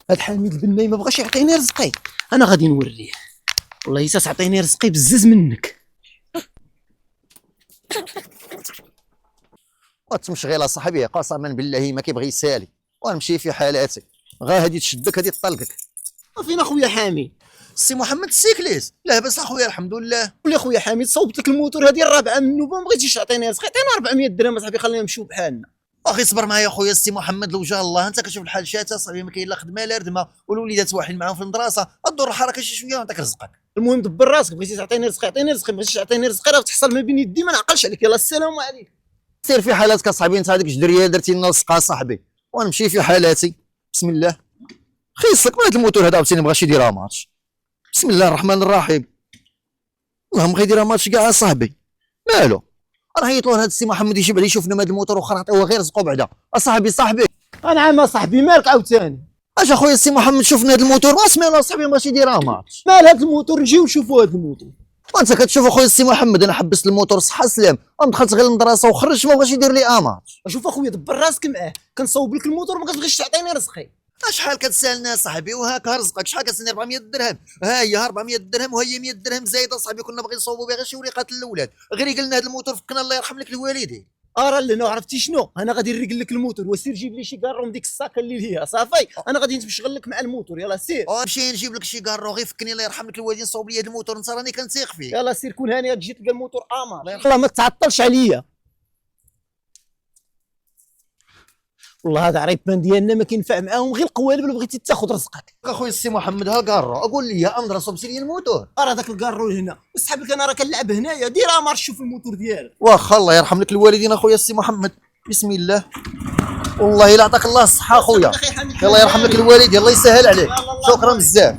هاد حميد البناي ما بغاش يعطيني رزقي، انا غادي نوريه. والله حتى تعطيني رزقي بزز منك. وتمشغيل صاحبي قسما بالله ما كيبغي يسالي، ونمشي في حالاتي غا هادي تشدك هادي تطلقك. فين اخويا حميد؟ السي محمد السيكليس لاباس اخويا الحمد لله. قول لي اخويا حميد، صوبت لك الموتور هذه الرابعه من النوبه، ما بغيتيش تعطيني رزقي، عطينا 400 درهم اصاحبي خلينا نمشيو بحالنا. واخي صبر معايا خويا السي محمد لو جا الله، انت كتشوف الحال شاتا صاحبي، ما كاين لا خدمه لا ردمه والوليدات واحدين معاهم في المدرسه، الدور الحركه شي شويه ونعطيك رزقك. المهم دبر راسك، بغيتي تعطيني رزقي عطيني رزقي، ما بغيتيش تعطيني رزقي راه تحصل ما بين يدي ما نعقلش عليك. يلا السلام عليكم. سير في حالاتك اصاحبي، انت هذيك الجدريه درتي لنا لصقه صاحبي، ونمشي في حالاتي. بسم الله. خيصك من هذا الموتور هذا عاوتاني بغاش يديرها ماتش. بسم الله الرحمن الرحيم. اللهم بغا يديرها ماتش كاع صاحبي، مالو راه عيطوا لهذا السي محمد يجيب عليه يشوف لنا هذا الموتور واخا نعطيوه غير رزقو بعدا. اصاحبي انا عام صاحبي مالك عاوتاني؟ اش اخويا السي محمد شوفنا هذا الموتور ما سمعنا صاحبي بغاش يديرها ماتش. مال هذا الموتور؟ نجيو نشوفوا هذا الموتور. وانت كتشوف اخويا السي محمد انا حبست الموتور صحه سلام، دخلت غير المدرسه وخرجت ما بغاش يدير لي اماتش. شوف اخويا دبر راسك معاه، كنصوب لك الموتور ما كتبغيش تعطيني رزقي. شحال كتسالنا صاحبي وهاكا رزقك؟ شحال كتسالني 400 درهم؟ ها هي 400 درهم وهي 100 درهم زايده صاحبي، كنا باغيين نصوبوا بها غير شي وريقات الاولاد، غير يقلنا هذا الموتور فكنا الله يرحم لك الوالدين. ارى لنا عرفتي شنو، انا غادي نريقل لك الموتور وسير جيب لي شي كارو من ديك الساكه اللي هي صافي، انا غادي نشغل لك مع الموتور. يلا سير. نمشي نجيب لك شي كارو غير فكني الله يرحم لك الوالدين، صوب لي هذا الموتور انت راني كنثيق فيك. يلا سير كون هاني، تجي تلقى الموتور امر. والله ما تعطلش عليا. والله هذا عريبان ديالنا ما كينفع معاهم غير القوالب، اللي بغيتي تاخذ رزقك. اخويا السي محمد ها كارو اقول لي امضرا صوب سيري الموتور. ارى داك الكارو هنا وسحب لك، انا راه كنلعب هنايا، ديرها مارش شوف الموتور ديالك. واخا الله يرحم لك الوالدين اخويا السي محمد. بسم الله. والله الا عطاك الله الصحه اخويا، الله يرحم لك الوالدين، الله يسهل عليك، شكرا بزاف.